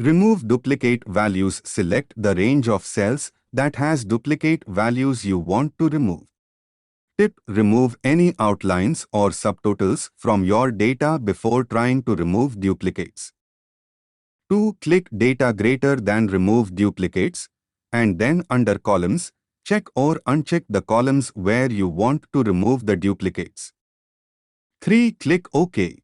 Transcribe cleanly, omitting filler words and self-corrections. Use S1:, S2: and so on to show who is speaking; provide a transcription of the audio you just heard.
S1: Remove duplicate values. Select the range of cells that has duplicate values you want to remove. Tip: remove any outlines or subtotals from your data before trying to remove duplicates. 2. Click Data greater than Remove duplicates, and then under Columns, check or uncheck the columns where you want to remove the duplicates. 3. Click OK.